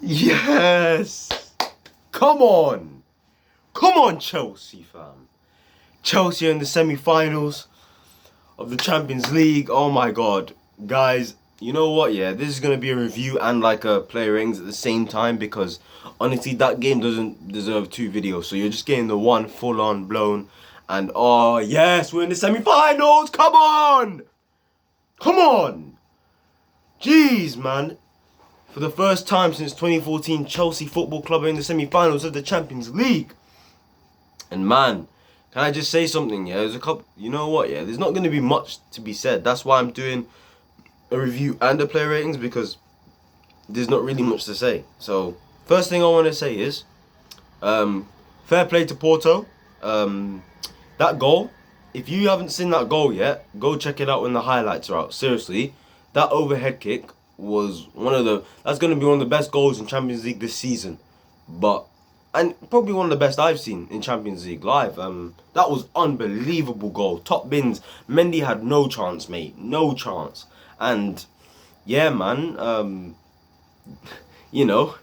Yes! Come on! Come on, Chelsea, fam. Chelsea are in the semi-finals of the Champions League. Oh my god. Guys, you know what, yeah? This is going to be a review and like a player ratings at the same time because honestly, that game doesn't deserve two videos. So you're just getting the one full-on blown. And oh, yes, we're in the semi-finals! Come on! Come on! Jeez, man. For the first time since 2014, Chelsea Football Club are in the semi-finals of the Champions League. And man, can I just say something? Yeah, there's a couple. You know what? Yeah, there's not going to be much to be said. That's why I'm doing a review and a player ratings because there's not really much to say. So first thing I want to say is, fair play to Porto. That goal. If you haven't seen that goal yet, go check it out when the highlights are out. Seriously, that overhead kick was that's going to be one of the best goals in Champions League this season. And probably one of the best I've seen in Champions League live. That was unbelievable goal. Top bins. Mendy had no chance, mate. No chance. And yeah, man, you know,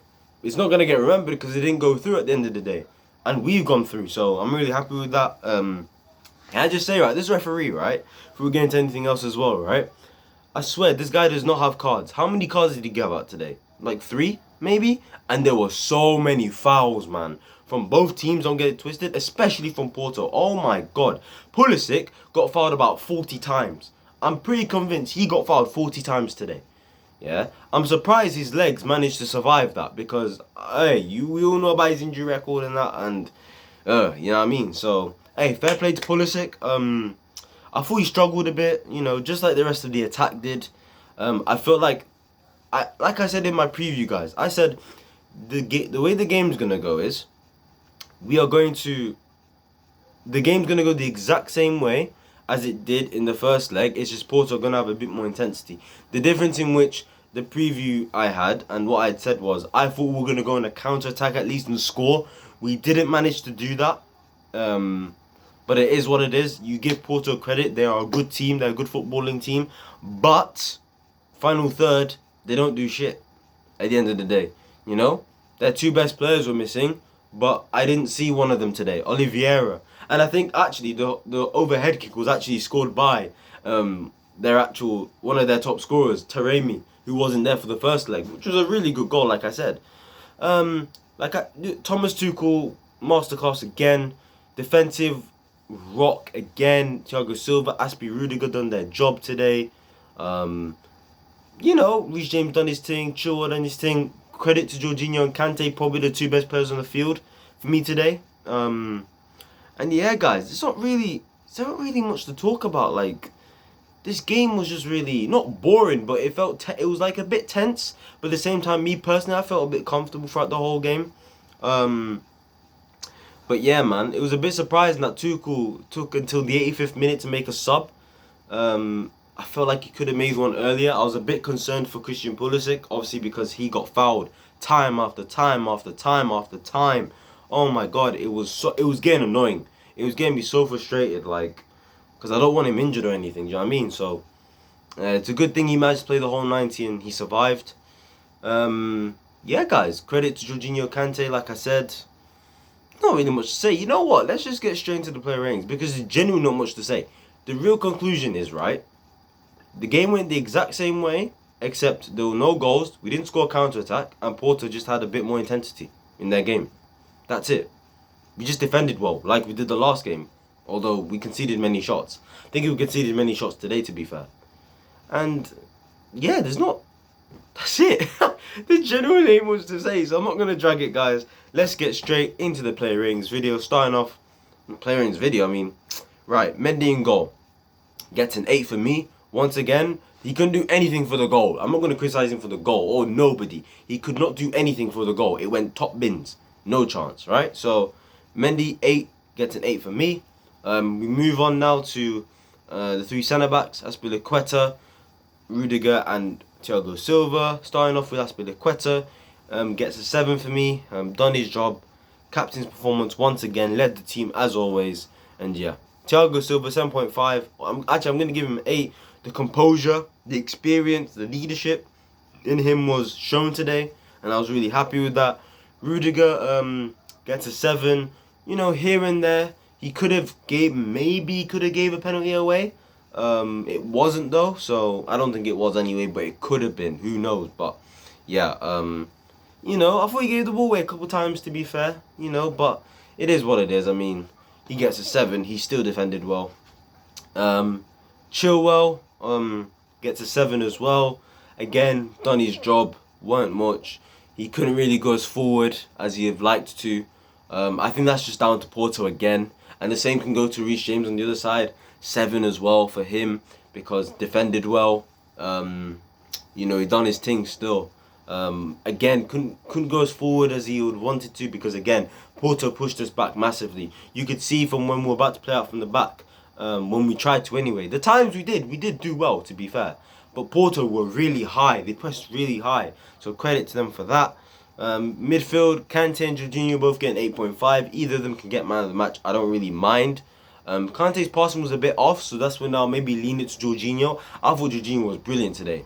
it's not going to get remembered because it didn't go through at the end of the day. And we've gone through, so I'm really happy with that. Can I just say, right, this referee, right, if we get into anything else as well, right, I swear, this guy does not have cards. How many cards did he give out today? Like 3, maybe? And there were so many fouls, man. From both teams, don't get it twisted, especially from Porto. Oh my god. Pulisic got fouled about 40 times. I'm pretty convinced he got fouled 40 times today. Yeah? I'm surprised his legs managed to survive that because, hey, we all know about his injury record and that, and, you know what I mean? So, hey, fair play to Pulisic. I thought he struggled a bit, you know, just like the rest of the attack did. I felt like I said in my preview, guys, I said the way the game's going to go is the game's going to go the exact same way as it did in the first leg. It's just Porto going to have a bit more intensity. The difference in which the preview I had and what I had said was I thought we were going to go on a counter-attack at least and score. We didn't manage to do that. But it is what it is. You give Porto credit. They are a good team. They're a good footballing team. But final third, they don't do shit at the end of the day. You know? Their 2 best players were missing. But I didn't see one of them today. Oliveira. And I think actually the overhead kick was actually scored by one of their top scorers, Taremi, who wasn't there for the first leg. Which was a really good goal, like I said. Thomas Tuchel, masterclass again. Defensive rock again. Thiago Silva, Aspi Rudiger done their job today. You know, Reece James done his thing. Chilwell done his thing. Credit to Jorginho and Kante, probably the 2 best players on the field for me today. And yeah, guys, there's not really much to talk about. Like, this game was just really not boring, but it it was like a bit tense. But at the same time, me personally, I felt a bit comfortable throughout the whole game. But yeah, man, it was a bit surprising that Tuchel took until the 85th minute to make a sub. I felt like he could have made one earlier. I was a bit concerned for Christian Pulisic, obviously because he got fouled time after time after time after time. Oh my god, it was getting annoying. It was getting me so frustrated, like, because I don't want him injured or anything. Do you know what I mean? So it's a good thing he managed to play the whole 90 and he survived. Yeah, guys, credit to Jorginho, Kante, like I said. Not really much to say. You know what? Let's just get straight into the player ratings because there's genuinely not much to say. The real conclusion is, right, the game went the exact same way, except there were no goals, we didn't score a counter-attack, and Porto just had a bit more intensity in their game. That's it. We just defended well, like we did the last game, although we conceded many shots. I think we conceded many shots today, to be fair. And yeah, that's it. There genuinely ain't much to say, so I'm not going to drag it, guys. Let's get straight into the player ratings video. Starting off, player ratings video, I mean, right, Mendy in goal. Gets an 8 for me. Once again, he couldn't do anything for the goal. I'm not going to criticize him for the goal, or nobody. He could not do anything for the goal. It went top bins. No chance, right? So, Mendy, 8, gets an 8 for me. We move on now to the 3 centre-backs, Azpilicueta, Rudiger and Thiago Silva. Starting off with Azpilicueta, gets a 7 for me. Done his job. Captain's performance once again, led the team as always. And yeah, Thiago Silva, 7.5. I'm going to give him an 8. The composure, the experience, the leadership in him was shown today. and I was really happy with that. Rudiger gets a 7. You know, here and there, he could have gave a penalty away. It wasn't though, so I don't think it was anyway, but it could have been. Who knows? But yeah, you know, I thought he gave the ball away a couple times, to be fair. You know, but it is what it is. I mean, he gets a 7. He still defended well. Chilwell gets a 7 as well. Again, done his job. Weren't much. He couldn't really go as forward as he'd have liked to. I think that's just down to Porto again. And the same can go to Reece James on the other side. 7 as well for him because defended well. You know, he done his thing still. Again, couldn't go as forward as he would wanted to because again, Porto pushed us back massively. You could see from when we were about to play out from the back, when we tried to anyway. The times we did do well, to be fair. But Porto were really high. They pressed really high. So credit to them for that. Midfield, Kante and Jorginho both getting 8.5. Either of them can get man of the match. I don't really mind. Kante's passing was a bit off, so that's when I'll maybe lean it to Jorginho. I thought Jorginho was brilliant today.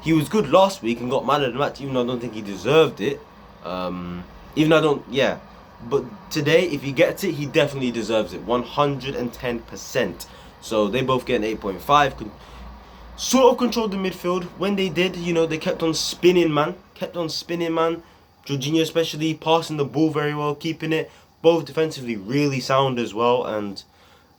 He was good last week and got man of the match, even though I don't think he deserved it. But today, if he gets it, he definitely deserves it. 110%. So they both get an 8.5. Sort of controlled the midfield. When they did, you know, they kept on spinning, man. Jorginho especially, passing the ball very well, keeping it. Both defensively really sound as well. And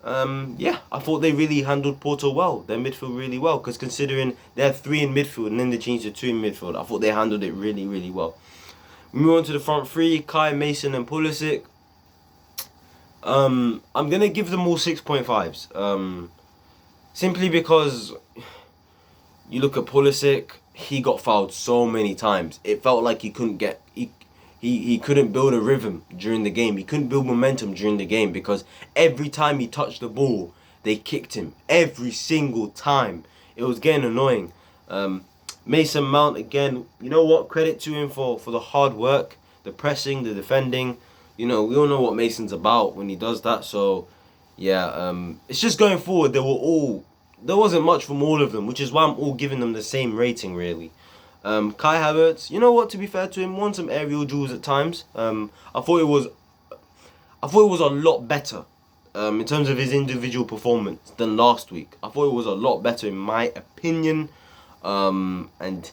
I thought they really handled Porto well. Their midfield really well. Because considering they have 3 in midfield and then they changed to 2 in midfield, I thought they handled it really, really well. We move on to the front 3, Kai, Mason and Pulisic. I'm going to give them all 6.5s. Simply because you look at Pulisic, he got fouled so many times. It felt like he couldn't get... He couldn't build a rhythm during the game. He couldn't build momentum during the game because every time he touched the ball, they kicked him. Every single time. It was getting annoying. Mason Mount, again, you know what? Credit to him for the hard work, the pressing, the defending. You know, we all know what Mason's about when he does that. So, yeah, it's just going forward. There wasn't much from all of them, which is why I'm all giving them the same rating, really. Kai Havertz, you know what, to be fair to him, won some aerial duels at times. I thought it was a lot better in terms of his individual performance than last week. I thought it was a lot better in my opinion. And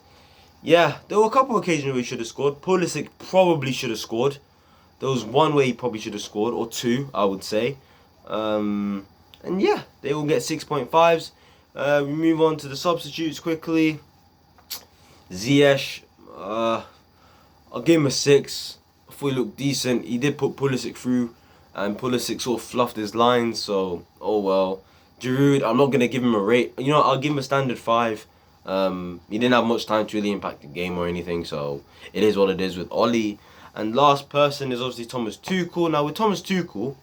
yeah, there were a couple of occasions where he should have scored. Pulisic probably should have scored. There was one where he probably should have scored, or 2, I would say. And yeah, they all get 6.5s. We move on to the substitutes quickly. Ziyech, I'll give him a 6. I thought he looked decent. He did put Pulisic through, and Pulisic sort of fluffed his lines, so oh well. Giroud, I'm not going to give him a rate. You know, I'll give him a standard 5. He didn't have much time to really impact the game or anything, so it is what it is with Oli. And last person is obviously Thomas Tuchel. Now with Thomas Tuchel,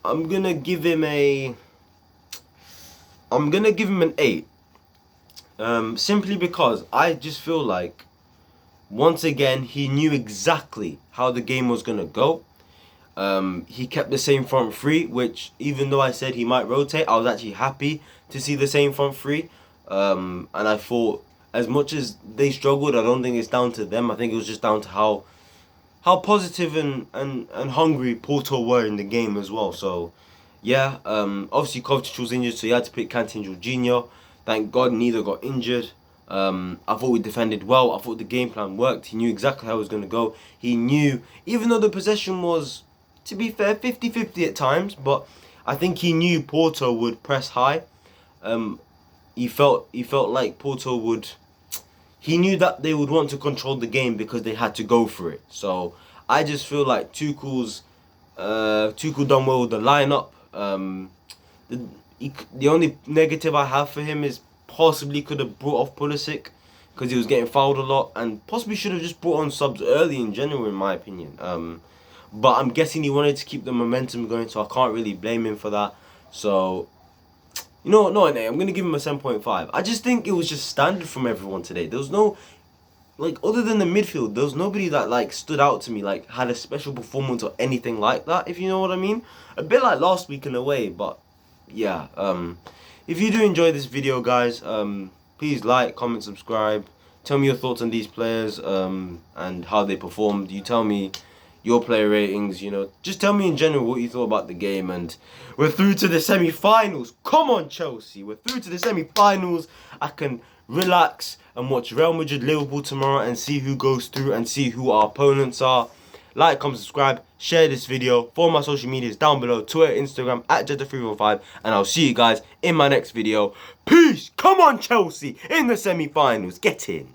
I'm going to give him an 8. Simply because I just feel like, once again, he knew exactly how the game was going to go. He kept the same front 3, which, even though I said he might rotate, I was actually happy to see the same front 3. And I thought, as much as they struggled, I don't think it's down to them. I think it was just down to how positive and hungry Porto were in the game as well. So, yeah, obviously Kovacic was injured, so he had to pick Kante and Jorginho. Thank God neither got injured. I thought we defended well. I thought the game plan worked. He knew exactly how it was going to go. He knew, even though the possession was, to be fair, 50-50 at times, but I think he knew Porto would press high. He felt like Porto would... He knew that they would want to control the game because they had to go for it. So I just feel like Tuchel done well with the lineup. The only negative I have for him is possibly could have brought off Pulisic because he was getting fouled a lot, and possibly should have just brought on subs early in general, in my opinion. But I'm guessing he wanted to keep the momentum going, so I can't really blame him for that. So, you know what, no, I'm going to give him a 7.5. I just think it was just standard from everyone today. There was no, like, other than the midfield, there was nobody that, like, stood out to me, like, had a special performance or anything like that, if you know what I mean. A bit like last week in a way, but yeah. If you do enjoy this video, guys, please like, comment, subscribe, Tell me your thoughts on these players and how they performed. You tell me your player ratings, you know. Just tell me in general what you thought about the game. And we're through to the semi-finals. Come on, Chelsea. We're through to the semi-finals. I can relax and watch Real Madrid Liverpool tomorrow and see who goes through and see who our opponents are. Like, comment, subscribe, share this video. Follow my social medias down below. Twitter, Instagram, @Jetta345. And I'll see you guys in my next video. Peace. Come on, Chelsea. In the semi-finals. Get in.